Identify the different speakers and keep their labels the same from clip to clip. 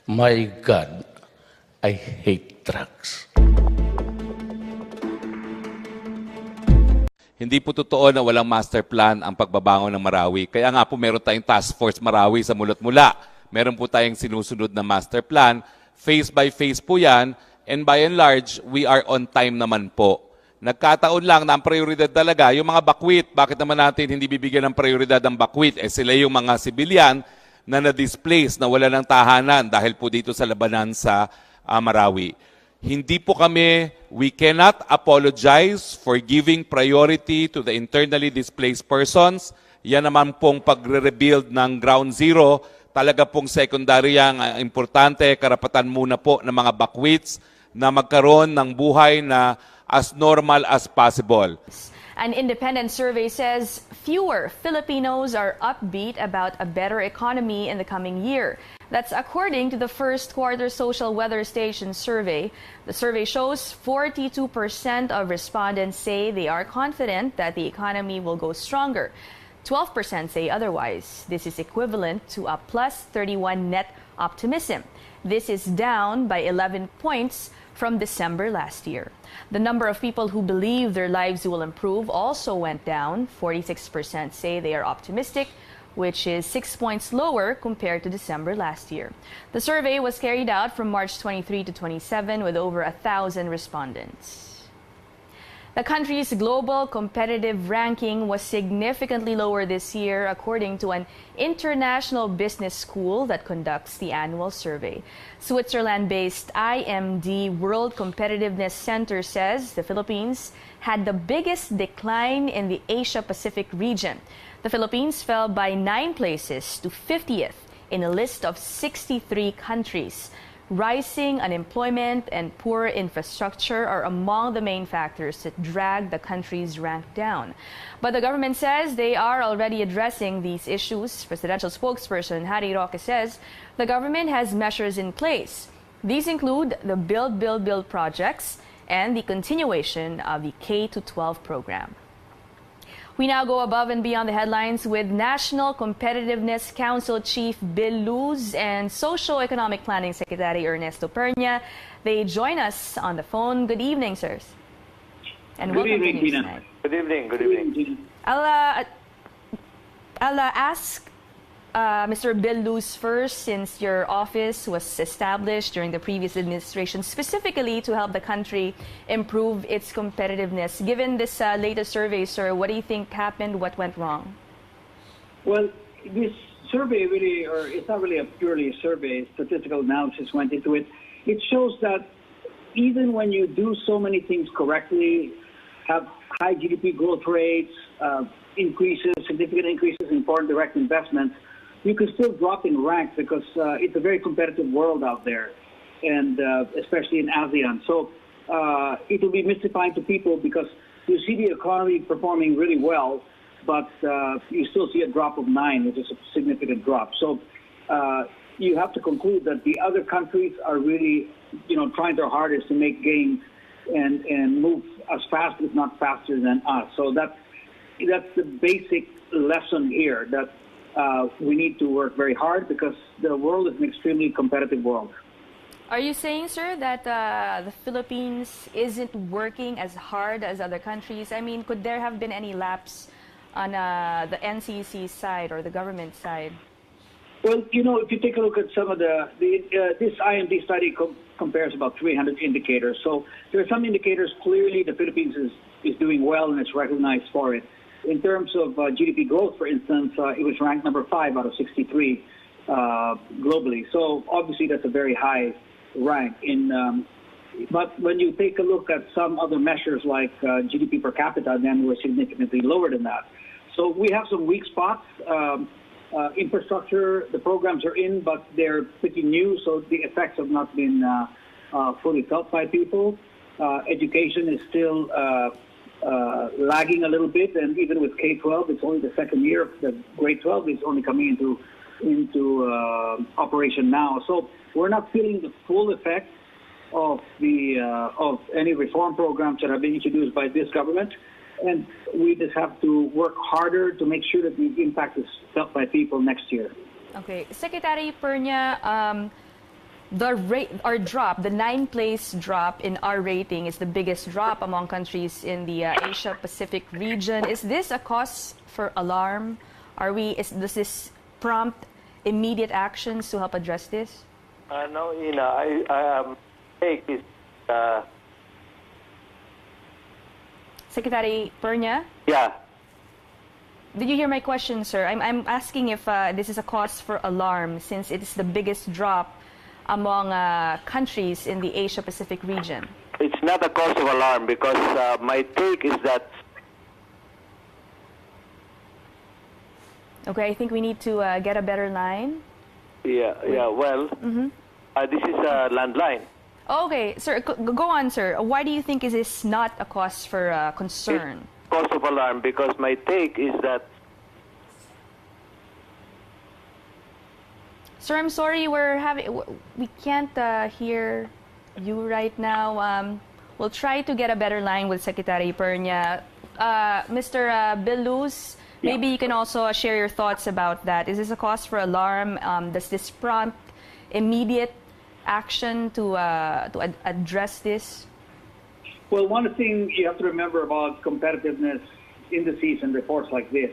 Speaker 1: My God, I hate drugs.
Speaker 2: Hindi po totoo na walang master plan ang pagbabangon ng Marawi. Kaya nga po meron tayong Task Force Marawi sa Mulot Mula. Meron po tayong sinusunod na master plan. Phase by phase po yan. And by and large, we are on time naman po. Nagkataon lang na ang prioridad talaga, yung mga bakwit. Bakit naman natin hindi bibigyan ng prioridad ang bakwit? Sila yung mga sibilyan na na-displace, na wala ng tahanan dahil po dito sa labanan sa Marawi. Hindi po kami, we cannot apologize for giving priority to the internally displaced persons. Yan naman pong pagre-rebuild ng ground zero. Talaga pong secondary ang importante, karapatan muna po ng mga bakwits na magkaroon ng buhay na as normal as possible.
Speaker 3: An independent survey says fewer Filipinos are upbeat about a better economy in the coming year. That's according to the first quarter social weather station survey. The survey shows 42% of respondents say they are confident that the economy will go stronger. 12% say otherwise. This is equivalent to a plus 31 net optimism. This is down by 11 points from December last year. The number of people who believe their lives will improve also went down. 46% say they are optimistic, which is 6 points lower compared to December last year. The survey was carried out from March 23 to 27 with over 1,000 respondents. The country's global competitive ranking was significantly lower this year, according to an international business school that conducts the annual survey. Switzerland-based IMD World Competitiveness Center says the Philippines had the biggest decline in the Asia-Pacific region. The Philippines fell by 9 places to 50th in a list of 63 countries. Rising unemployment and poor infrastructure are among the main factors that drag the country's rank down. But the government says they are already addressing these issues. Presidential spokesperson Harry Roque says the government has measures in place. These include the Build, Build, Build projects and the continuation of the K-12 program. We now go above and beyond the headlines with National Competitiveness Council Chief Bill Luz and Socio-Economic Planning Secretary Ernesto Pernia. They join us on the phone. Good evening, sirs. And
Speaker 4: Good
Speaker 3: welcome
Speaker 4: evening,
Speaker 3: to News
Speaker 4: Tina.
Speaker 3: Tonight.
Speaker 4: Good evening. Good evening.
Speaker 3: I'll ask Mr. Bill Luz first, since your office was established during the previous administration specifically to help the country improve its competitiveness. Given this latest survey, sir, what do you think happened? What went wrong?
Speaker 4: Well, this survey really, or it's not really a purely survey, statistical analysis went into it. It shows that even when you do so many things correctly, have high GDP growth rates, significant increases in foreign direct investments, you can still drop in rank because it's a very competitive world out there, and especially in ASEAN. So it will be mystifying to people because you see the economy performing really well, but you still see a drop of 9, which is a significant drop. So you have to conclude that the other countries are really, trying their hardest to make gains and move as fast, if not faster, than us. So that's the basic lesson here, that we need to work very hard because the world is an extremely competitive world.
Speaker 3: Are you saying, sir, that the Philippines isn't working as hard as other countries? I mean, could there have been any lapse on the NCC side or the government side?
Speaker 4: Well, if you take a look at some of this IMD study compares about 300 indicators. So there are some indicators clearly the Philippines is doing well and it's recognized for it. In terms of GDP growth, for instance, it was ranked number 5 out of 63 globally. So obviously that's a very high rank. But when you take a look at some other measures like GDP per capita, then we're significantly lower than that. So we have some weak spots. Infrastructure, the programs are in, but they're pretty new, so the effects have not been fully felt by people. Education is still lagging a little bit, and even with K-12, it's only the second year. The grade 12 is only coming into operation now. So we're not feeling the full effect of any reform programs that have been introduced by this government. And we just have to work harder to make sure that the impact is felt by people next year.
Speaker 3: Okay. Secretary Pernia, the rate or drop, the 9th-place drop in our rating is the biggest drop among countries in the Asia Pacific region. Is this a cause for alarm? Does this prompt immediate actions to help address this?
Speaker 5: No, Ina, I take this.
Speaker 3: Secretary Pernia?
Speaker 5: Yeah.
Speaker 3: Did you hear my question, sir? I'm asking if this is a cause for alarm since it is the biggest drop among countries in the Asia Pacific region.
Speaker 5: It's not a cause of alarm because my take is that.
Speaker 3: Okay, I think we need to get a better line.
Speaker 5: Yeah. Well, this is a landline.
Speaker 3: Okay, sir, go on, sir. Why do you think is this not a cause for concern?
Speaker 5: It's cause of alarm because my take is that.
Speaker 3: Sir, I'm sorry, we can't hear you right now. We'll try to get a better line with Secretary Pernia. Mr. Biluz, maybe you can also share your thoughts about that. Is this a cause for alarm? Does this prompt immediate action to address this?
Speaker 4: Well, one thing you have to remember about competitiveness indices and reports like this,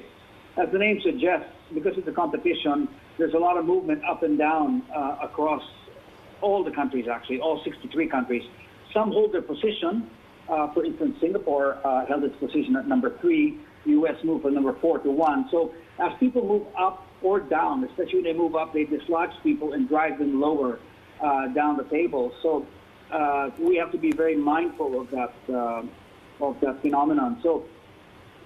Speaker 4: as the name suggests, because it's a competition, there's a lot of movement up and down across all the countries, actually, all 63 countries. Some hold their position. For instance, Singapore held its position at number 3. The U.S. moved from number 4 to 1. So as people move up or down, especially when they move up, they dislodge people and drive them lower down the table. So we have to be very mindful of that phenomenon. So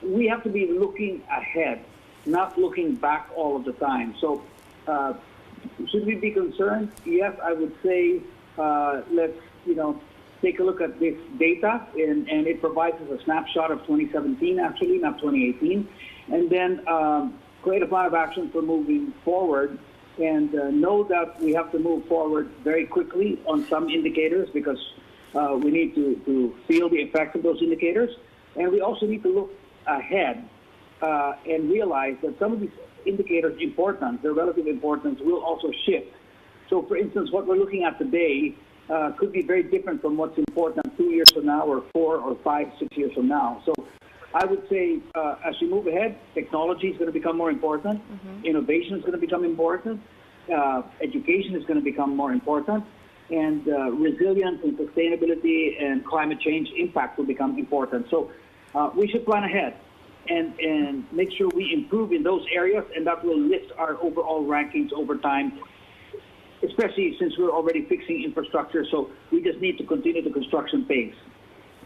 Speaker 4: we have to be looking ahead, not looking back all of the time. So should we be concerned? Yes, I would say let's take a look at this data, and it provides us a snapshot of 2017, actually, not 2018, and then create a plan of action for moving forward, and know that we have to move forward very quickly on some indicators because we need to feel the effect of those indicators, and we also need to look ahead and realize that some of these indicators' importance, their relative importance, will also shift. So, for instance, what we're looking at today could be very different from what's important 2 years from now, or 4 or 5, 6 years from now. So I would say as we move ahead, technology is going to become more important, innovation is going to become important, education is going to become more important, and resilience and sustainability and climate change impact will become important. So we should plan ahead and make sure we improve in those areas, and that will lift our overall rankings over time, especially since we're already fixing infrastructure, so we just need to continue the construction pace.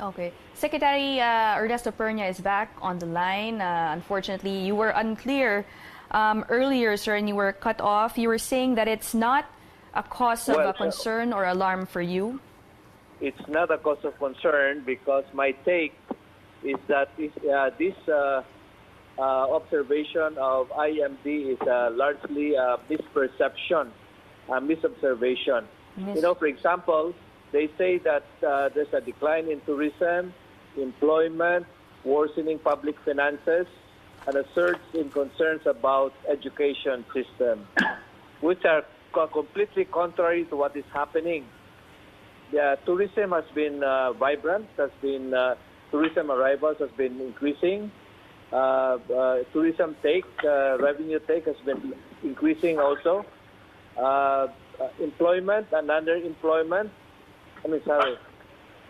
Speaker 3: Okay. Secretary Ernesto Pernia is back on the line. Unfortunately, you were unclear earlier, sir, and you were cut off. You were saying that it's not a cause of concern or alarm for you?
Speaker 5: It's not a cause of concern because my take is that this observation of IMD is largely a misperception, a misobservation. For example, they say that there's a decline in tourism, employment, worsening public finances, and a surge in concerns about education system, which are completely contrary to what is happening. The tourism has been vibrant, tourism arrivals has been increasing. Tourism revenue take has been increasing also. Employment and underemployment,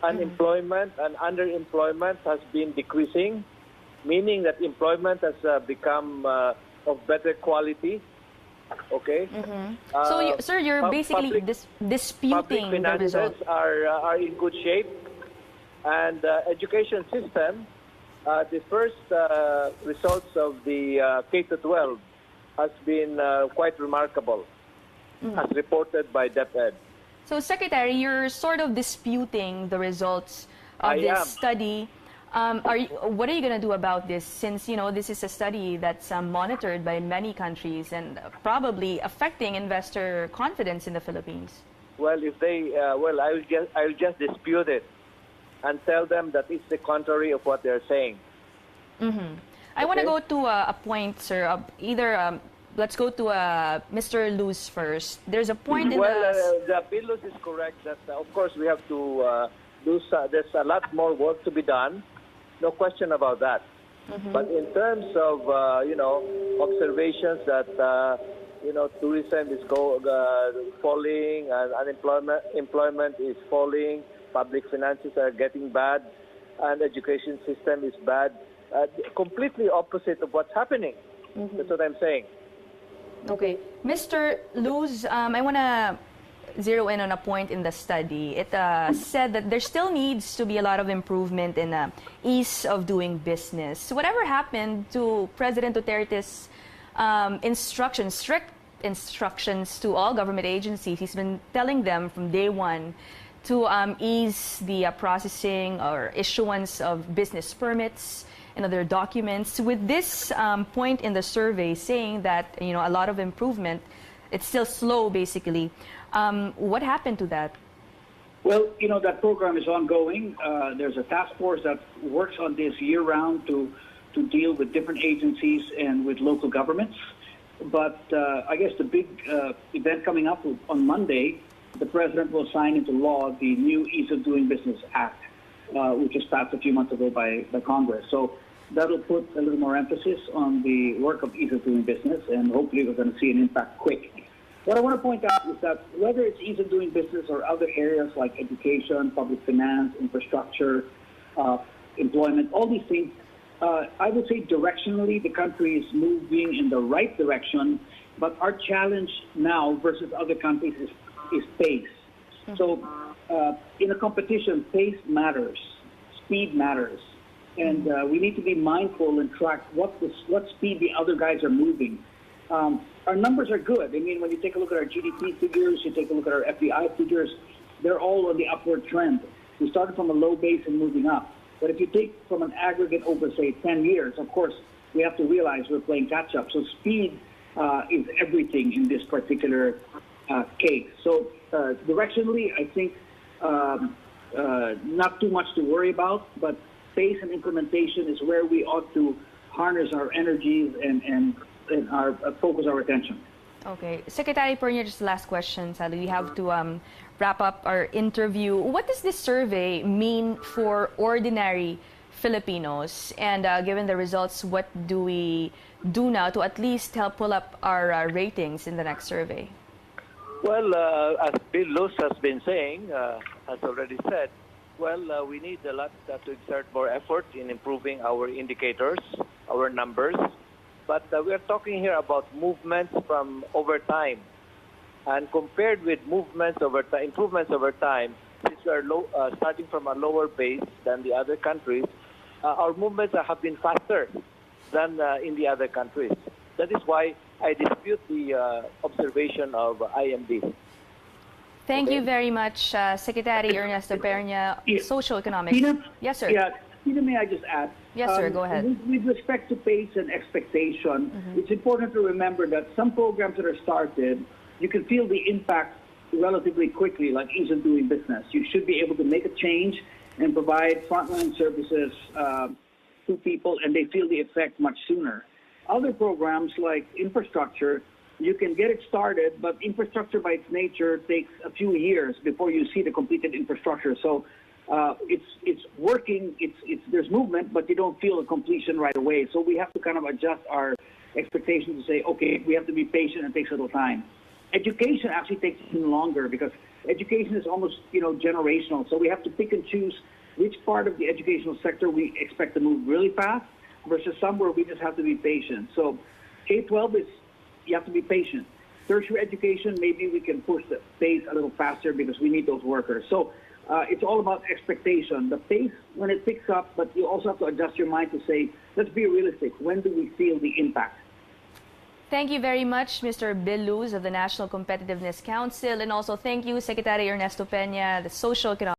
Speaker 5: unemployment and underemployment has been decreasing, meaning that employment has become of better quality. Okay.
Speaker 3: So, sir, you're basically disputing the results.
Speaker 5: Are in good shape, and education system. The first results of the K-12 has been quite remarkable, as reported by DepEd.
Speaker 3: So, Secretary, you're sort of disputing the results of this study. What are you going to do about this, since this is a study that's monitored by many countries and probably affecting investor confidence in the Philippines?
Speaker 5: Well, if they, I will just dispute it and tell them that it's the contrary of what they're saying.
Speaker 3: I want to go to a point, sir, of either let's go to Mr. Luz first. There's a point in
Speaker 5: Well,
Speaker 3: the...
Speaker 5: the Pilos is correct that, of course, we have to there's a lot more work to be done. No question about that. But in terms of, observations that, tourism is falling, and employment is falling, public finances are getting bad, and education system is bad, completely opposite of what's happening. That's what I'm saying.
Speaker 3: Okay. Mr. Luz, I want to zero in on a point in the study. It said that there still needs to be a lot of improvement in ease of doing business. So whatever happened to President Duterte's strict instructions to all government agencies? He's been telling them from day one to ease the processing or issuance of business permits and other documents. With this point in the survey saying that a lot of improvement, it's still slow basically. What happened to that?
Speaker 4: Well, that program is ongoing. There's a task force that works on this year-round to deal with different agencies and with local governments. But I guess the big event coming up on Monday, the president will sign into law the new Ease of Doing Business Act, which was passed a few months ago by Congress. So that'll put a little more emphasis on the work of ease of doing business, and hopefully we're going to see an impact quick. What I want to point out is that whether it's ease of doing business or other areas like education, public finance, infrastructure, employment, all these things, I would say directionally the country is moving in the right direction, but our challenge now versus other countries is pace. So in a competition, pace matters, speed matters, and we need to be mindful and track what speed the other guys are moving. Our numbers are good. I mean, when you take a look at our GDP figures, you take a look at our FDI figures, they're all on the upward trend. We started from a low base and moving up. But if you take from an aggregate over, say, 10 years, of course, we have to realize we're playing catch-up. So speed is everything in this particular case. So directionally, I think not too much to worry about, but pace and implementation is where we ought to harness our energies and our focus our attention.
Speaker 3: Okay. Secretary Pernia, just the last question. Sadly, we have to wrap up our interview. What does this survey mean for ordinary Filipinos? And given the results, what do we do now to at least help pull up our ratings in the next survey?
Speaker 5: Well, as Bill Luz has been saying, has already said, well, we need a lot to exert more effort in improving our indicators, our numbers. But we are talking here about movements from over time. And compared with movements over time, improvements over time, since we are starting from a lower base than the other countries, our movements have been faster than in the other countries. That is why I dispute the observation of IMD.
Speaker 3: Thank you very much, Secretary Ernesto Pernia, Social Economics.
Speaker 4: Tina?
Speaker 3: Yes, sir.
Speaker 4: Yeah, Tina, may I just add?
Speaker 3: Yes, sir, go ahead.
Speaker 4: With respect to pace and expectation, it's important to remember that some programs that are started, you can feel the impact relatively quickly, like ease of doing business. You should be able to make a change and provide frontline services to people, and they feel the effect much sooner. Other programs like infrastructure, you can get it started, but infrastructure by its nature takes a few years before you see the completed infrastructure. So it's working, there's movement, but you don't feel a completion right away. So we have to kind of adjust our expectations to say, okay, we have to be patient, and it takes a little time. Education actually takes even longer because education is almost, generational. So we have to pick and choose which part of the educational sector we expect to move really fast versus some where we just have to be patient. So K-12 is, you have to be patient. Tertiary education, maybe we can push the pace a little faster because we need those workers. So it's all about expectation. The pace, when it picks up, but you also have to adjust your mind to say, let's be realistic. When do we feel the impact?
Speaker 3: Thank you very much, Mr. Bill Luz of the National Competitiveness Council. And also thank you, Secretary Ernesto Peña, the Social Economic